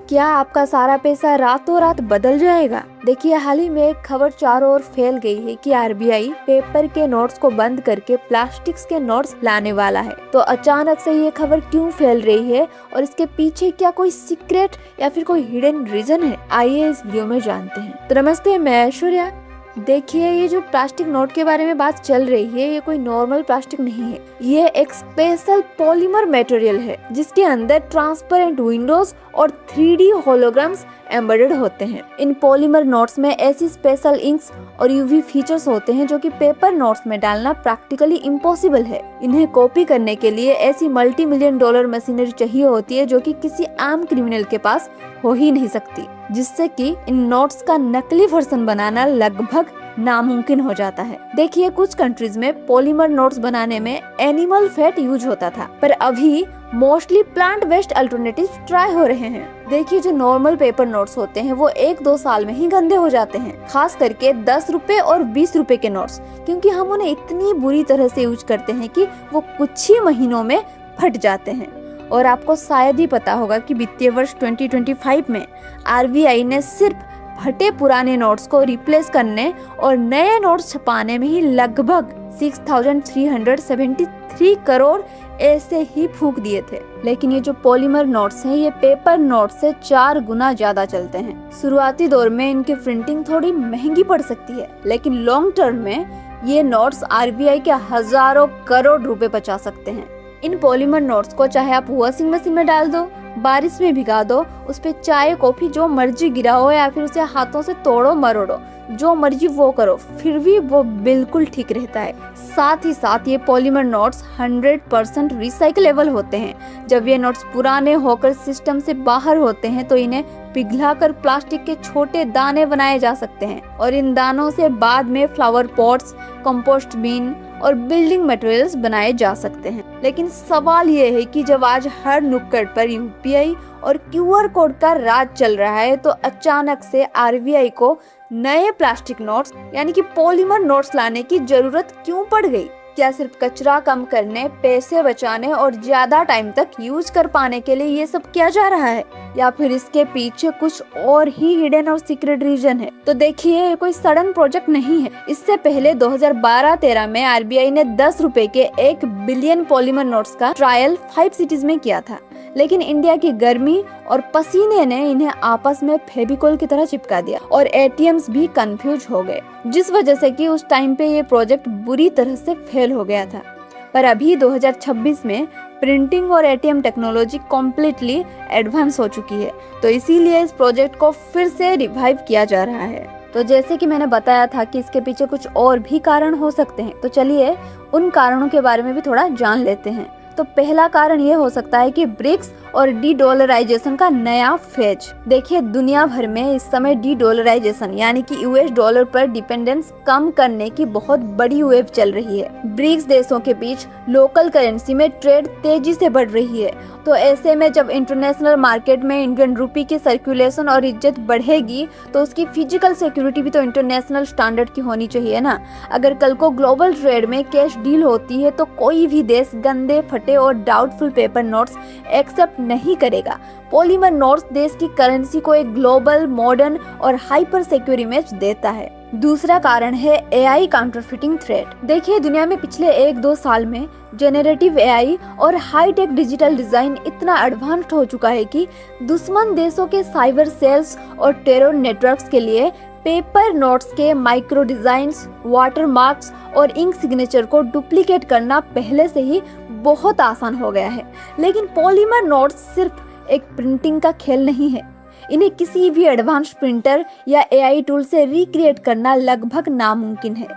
क्या आपका सारा पैसा रातों रात बदल जाएगा? देखिए, हाल ही में एक खबर चारों ओर फैल गई है कि आरबीआई पेपर के नोट्स को बंद करके प्लास्टिक्स के नोट्स लाने वाला है। तो अचानक से ये खबर क्यों फैल रही है और इसके पीछे क्या कोई सीक्रेट या फिर कोई हिडन रीजन है? आइए इस वीडियो में जानते हैं। तो नमस्ते, मैं ऐश्वर्या। देखिए, ये जो प्लास्टिक नोट के बारे में बात चल रही है, ये कोई नॉर्मल प्लास्टिक नहीं है। ये एक स्पेशल पॉलीमर मटेरियल है जिसके अंदर ट्रांसपेरेंट विंडोज और 3D होलोग्राम्स एम्बेडेड होते हैं। इन पॉलीमर नोट्स में ऐसी स्पेशल इंक्स और यूवी फीचर्स होते हैं जो कि पेपर नोट्स में डालना प्रैक्टिकली इम्पॉसिबल है। इन्हें कॉपी करने के लिए ऐसी $multi-million मशीनरी चाहिए होती है जो कि किसी आम क्रिमिनल के पास हो ही नहीं सकती, जिससे कि इन नोट्स का नकली वर्जन बनाना लगभग नामुमकिन हो जाता है। देखिए, कुछ कंट्रीज में पॉलीमर नोट्स बनाने में एनिमल फैट यूज होता था, पर अभी mostly plant based alternatives try हो रहे हैं। देखिए, जो नॉर्मल पेपर नोट्स होते हैं वो 1-2 साल में ही गंदे हो जाते हैं, खास करके 10 रुपए और 20 रुपए के नोट्स, क्योंकि हम उन्हें इतनी बुरी तरह से यूज करते हैं कि वो कुछ ही महीनों में फट जाते हैं। और आपको शायद ही पता होगा कि वित्तीय वर्ष 2025 में आरबीआई ने सिर्फ फटे पुराने नोट्स को रिप्लेस करने और नए नोट्स छपाने में ही लगभग 6,373 करोड़ ऐसे ही फूंक दिए थे। लेकिन ये जो पॉलीमर नोट्स हैं, ये पेपर नोट्स से 4 गुना ज्यादा चलते हैं। शुरुआती दौर में इनकी प्रिंटिंग थोड़ी महंगी पड़ सकती है, लेकिन लॉन्ग टर्म में ये नोट्स आरबीआई के हजारों करोड़ रुपए बचा सकते हैं। इन पॉलीमर नोट्स को चाहे आप वॉशिंग मशीन में डाल दो, बारिश में भिगा दो, उस पे चाय कॉफी जो मर्जी गिराओ या फिर उसे हाथों से तोड़ो मरोड़ो, जो मर्जी वो करो, फिर भी वो बिल्कुल ठीक रहता है। साथ ही साथ ये पॉलीमर नोट्स 100% रिसाइकलेबल होते हैं। जब ये नोट्स पुराने होकर सिस्टम से बाहर होते हैं तो इन्हें पिघलाकर प्लास्टिक के छोटे दाने बनाए जा सकते हैं और इन दानों से बाद में फ्लावर पॉट्स, कंपोस्ट बिन और बिल्डिंग मटेरियल्स बनाए जा सकते हैं। लेकिन सवाल ये है कि जब आज हर नुक्कड़ पर यूपीआई और क्यूआर कोड का राज चल रहा है, तो अचानक से आरबीआई को नए प्लास्टिक नोट्स यानी कि पॉलीमर नोट्स लाने की जरूरत क्यों पड़ गई? क्या सिर्फ कचरा कम करने, पैसे बचाने और ज्यादा टाइम तक यूज कर पाने के लिए ये सब किया जा रहा है, या फिर इसके पीछे कुछ और ही हिडन और सीक्रेट रीजन है? तो देखिए, ये कोई सडन प्रोजेक्ट नहीं है। इससे पहले 2012-13 में आरबीआई ने 10 रुपए के 1 बिलियन पॉलीमर नोट्स का ट्रायल 5 सिटीज में किया था, लेकिन इंडिया की गर्मी और पसीने ने इन्हें आपस में फेविकोल की तरह चिपका दिया और एटीएम्स भी कंफ्यूज हो गए, जिस वजह से कि उस टाइम पे ये प्रोजेक्ट बुरी तरह से फेल हो गया था। पर अभी 2026 में प्रिंटिंग और एटीएम टेक्नोलॉजी कम्प्लीटली एडवांस हो चुकी है, तो इसीलिए इस प्रोजेक्ट को फिर से रिवाइव किया जा रहा है। तो जैसे कि मैंने बताया था कि इसके पीछे कुछ और भी कारण हो सकते हैं, तो चलिए उन कारणों के बारे में भी थोड़ा जान लेते हैं। तो पहला कारण ये हो सकता है कि ब्रिक्स और डी-डॉलराइजेशन का नया फेज। देखिए, दुनिया भर में इस समय डी-डॉलराइजेशन यानी कि यूएस डॉलर पर डिपेंडेंस कम करने की बहुत बड़ी वेव चल रही है। ब्रिक्स देशों के बीच लोकल करेंसी में ट्रेड तेजी से बढ़ रही है। तो ऐसे में जब इंटरनेशनल मार्केट में इंडियन रूपी की सर्कुलेशन और इज्जत बढ़ेगी, तो उसकी फिजिकल सिक्योरिटी भी तो इंटरनेशनल स्टैंडर्ड की होनी चाहिए ना। अगर कल को ग्लोबल ट्रेड में कैश डील होती है तो कोई भी देश गंदे, फटे और डाउटफुल पेपर नोट्स एक्सेप्ट नहीं करेगा। पॉलीमर नोट्स देश की करेंसी को एक ग्लोबल, मॉडर्न और हाइपर सिक्योर इमेज देता है। दूसरा कारण है एआई काउंटरफिटिंग थ्रेट। देखिए, दुनिया में पिछले 1-2 साल में जेनरेटिव एआई और हाईटेक डिजिटल डिजाइन इतना एडवांस्ड हो चुका है कि दुश्मन देशों के साइबर सेल्स और टेरर नेटवर्क्स के लिए पेपर नोट्स के माइक्रो डिजाइन्स, वाटर मार्क्स और इंक सिग्नेचर को डुप्लीकेट करना पहले से ही बहुत आसान हो गया है। लेकिन पॉलीमर नोट्स सिर्फ एक प्रिंटिंग का खेल नहीं है। इन्हें किसी भी एडवांस प्रिंटर या एआई टूल से रिक्रिएट करना लगभग नामुमकिन है।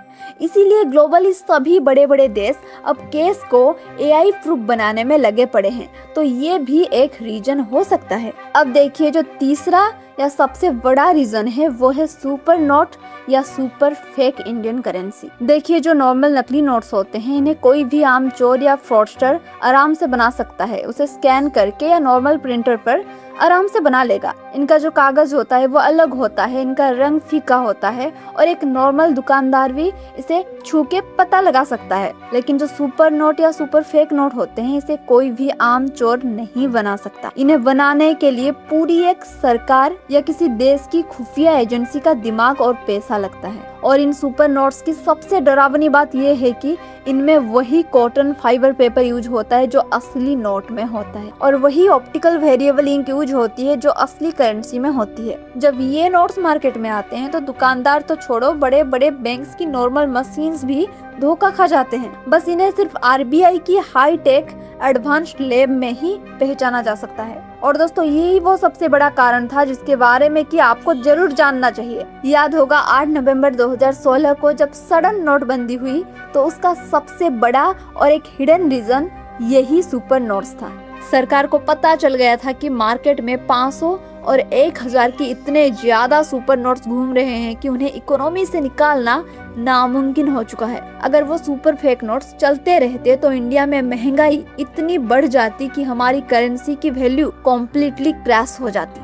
इसीलिए ग्लोबली सभी बड़े बड़े देश अब केस को एआई प्रूफ बनाने में लगे पड़े हैं। तो ये भी एक रीजन हो सकता है। अब देखिए, जो तीसरा या सबसे बड़ा रीजन है वो है सुपर नोट या सुपर फेक इंडियन करेंसी। देखिए, जो नॉर्मल नकली नोट्स होते हैं इन्हें कोई भी आम चोर या फ्रॉडस्टर आराम से बना सकता है। उसे स्कैन करके या नॉर्मल प्रिंटर पर आराम से बना लेगा। इनका जो कागज होता है वो अलग होता है, इनका रंग फीका होता है और एक नॉर्मल दुकानदार भी इसे छू के पता लगा सकता है। लेकिन जो सुपर नोट या सुपर फेक नोट होते हैं इसे कोई भी आम चोर नहीं बना सकता। इन्हें बनाने के लिए पूरी एक सरकार या किसी देश की खुफिया एजेंसी का दिमाग और पैसा लगता है। और इन सुपर नोट्स की सबसे डरावनी बात यह है कि इनमें वही कॉटन फाइबर पेपर यूज होता है जो असली नोट में होता है और वही ऑप्टिकल वेरिएबल इंक यूज होती है जो असली करेंसी में होती है। जब ये नोट्स मार्केट में आते हैं तो दुकानदार तो छोड़ो, बड़े बड़े बैंक्स की नॉर्मल मशीन्स भी धोखा खा जाते हैं। बस इन्हें सिर्फ आरबीआई की हाई टेक एडवांस्ड लैब में ही पहचाना जा सकता है। और दोस्तों, यही वो सबसे बड़ा कारण था जिसके बारे में कि आपको जरूर जानना चाहिए। याद होगा 8 नवंबर 2016 को जब सडन नोटबंदी हुई तो उसका सबसे बड़ा और एक हिडन रीजन यही सुपर नोट्स था। सरकार को पता चल गया था कि मार्केट में 500 और 1000 की इतने ज्यादा सुपर नोट्स घूम रहे हैं कि उन्हें इकोनॉमी से निकालना नामुमकिन हो चुका है। अगर वो सुपर फेक नोट्स चलते रहते तो इंडिया में महंगाई इतनी बढ़ जाती कि हमारी करेंसी की वैल्यू कॉम्प्लीटली क्रैश हो जाती।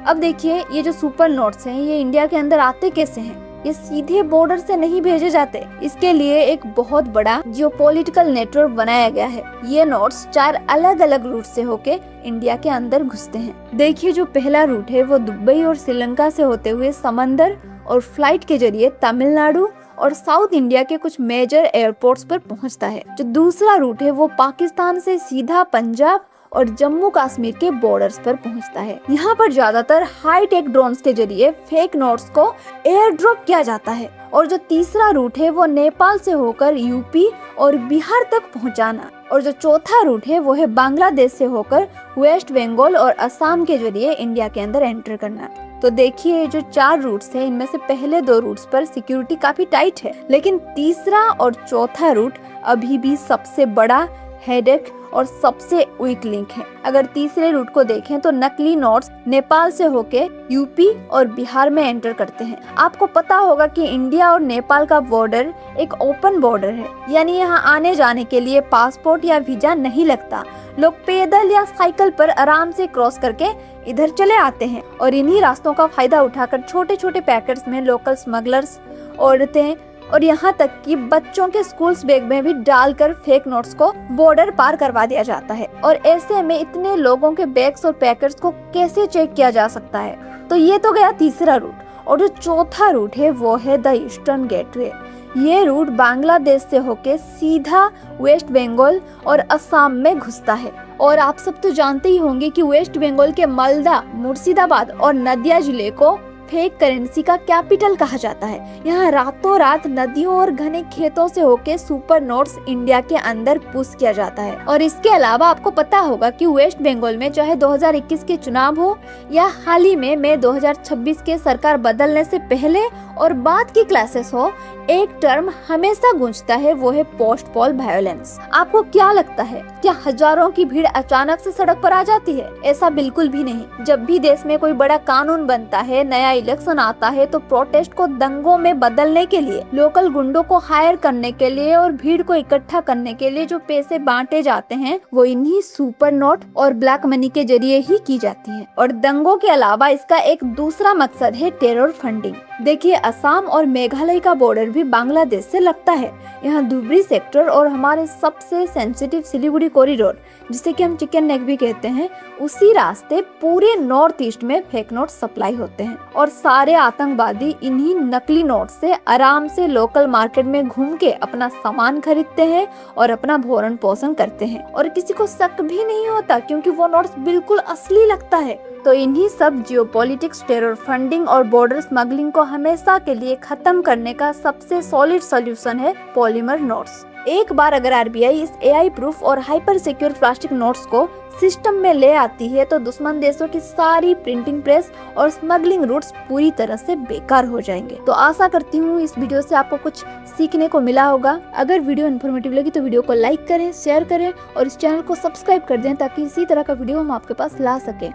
अब देखिए, ये जो सुपर नोट्स हैं ये इंडिया के अंदर आते कैसे हैं? ये सीधे बॉर्डर से नहीं भेजे जाते। इसके लिए एक बहुत बड़ा जियोपॉलिटिकल नेटवर्क बनाया गया है। ये नोट्स 4 अलग अलग रूट से होके इंडिया के अंदर घुसते हैं। देखिए, जो पहला रूट है वो दुबई और श्रीलंका से होते हुए समंदर और फ्लाइट के जरिए तमिलनाडु और साउथ इंडिया के कुछ मेजर एयरपोर्ट्स पर पहुंचता है। जो दूसरा रूट है वो पाकिस्तान से सीधा पंजाब और जम्मू कश्मीर के बॉर्डर्स पर पहुंचता है। यहाँ पर ज्यादातर हाई टेक ड्रोन्स के जरिए फेक नोट्स को एयर ड्रॉप किया जाता है। और जो तीसरा रूट है वो नेपाल से होकर यूपी और बिहार तक पहुँचाना। और जो चौथा रूट है वो है बांग्लादेश से होकर वेस्ट बंगाल और असम के जरिए इंडिया के अंदर एंटर करना। तो देखिए, जो 4 रूट्स हैं इनमें से पहले 2 रूट्स पर सिक्योरिटी काफी टाइट है, लेकिन तीसरा और चौथा रूट अभी भी सबसे बड़ा हेडेक और सबसे वीक लिंक है। अगर तीसरे रूट को देखें तो नकली नोट्स नेपाल से होके यूपी और बिहार में एंटर करते हैं। आपको पता होगा कि इंडिया और नेपाल का बॉर्डर एक ओपन बॉर्डर है, यानी यहाँ आने जाने के लिए पासपोर्ट या वीजा नहीं लगता। लोग पैदल या साइकिल पर आराम से क्रॉस करके इधर चले आते हैं और इन्हीं रास्तों का फायदा उठाकर छोटे छोटे पैकेट्स में लोकल स्मगलर्स, औरतें और यहाँ तक कि बच्चों के स्कूल बैग में भी डालकर फेक नोट्स को बॉर्डर पार करवा दिया जाता है। और ऐसे में इतने लोगों के बैग्स और पैकेट्स को कैसे चेक किया जा सकता है? तो ये तो गया तीसरा रूट। और जो चौथा रूट है वो है द ईस्टर्न गेटवे। ये रूट बांग्लादेश से होके सीधा वेस्ट बंगाल और असम में घुसता है। और आप सब तो जानते ही होंगे कि वेस्ट बंगाल के मालदा, मुर्शिदाबाद और नदिया जिले को फेक करेंसी का कैपिटल कहा जाता है। यहाँ रातों रात नदियों और घने खेतों से होके सुपर नोट्स इंडिया के अंदर पुश किया जाता है। और इसके अलावा आपको पता होगा कि वेस्ट बंगाल में चाहे 2021 के चुनाव हो या हाल ही में मई 2026 के सरकार बदलने से पहले और बाद की क्लासेस हो, एक टर्म हमेशा गूंजता है, वो है पोस्ट पोल वायलेंस। आपको क्या लगता है, क्या हजारों की भीड़ अचानक से सड़क पर आ जाती है? ऐसा बिल्कुल भी नहीं। जब भी देश में कोई बड़ा कानून बनता है, नया इलेक्शन आता है, तो प्रोटेस्ट को दंगों में बदलने के लिए, लोकल गुंडों को हायर करने के लिए और भीड़ को इकट्ठा करने के लिए जो पैसे बांटे जाते हैं वो इन्हीं सुपर नोट और ब्लैक मनी के जरिए ही की जाती है। और दंगों के अलावा इसका एक दूसरा मकसद है टेरर फंडिंग। देखिए, असम और मेघालय का बॉर्डर भी बांग्लादेश से लगता है। यहाँ धुबरी सेक्टर और हमारे सबसे सेंसिटिव सिलीगुड़ी कॉरिडोर, जिसे कि हम चिकन नेक भी कहते हैं, उसी रास्ते पूरे नॉर्थ ईस्ट में फेक नोट सप्लाई होते हैं। और सारे आतंकवादी इन्हीं नकली नोट से आराम से लोकल मार्केट में घूम के अपना सामान खरीदते हैं और अपना भरण पोषण करते हैं। और किसी को शक भी नहीं होता क्योंकि वो नोट्स बिल्कुल असली लगता है। तो इन्हीं सब जियोपॉलिटिक्स, टेरर फंडिंग और बॉर्डर स्मगलिंग को हमेशा के लिए खत्म करने का सबसे सॉलिड सॉल्यूशन है पॉलीमर नोट्स। एक बार अगर आरबीआई इस एआई प्रूफ और हाइपर सिक्योर प्लास्टिक नोट्स को सिस्टम में ले आती है तो दुश्मन देशों की सारी प्रिंटिंग प्रेस और स्मगलिंग रूट्स पूरी तरह से बेकार हो जाएंगे। तो आशा करती हूँ इस वीडियो से आपको कुछ सीखने को मिला होगा। अगर वीडियो इन्फॉर्मेटिव लगी तो वीडियो को लाइक करें, शेयर करें और इस चैनल को सब्सक्राइब कर दें ताकि इसी तरह का वीडियो हम आपके पास ला सकें।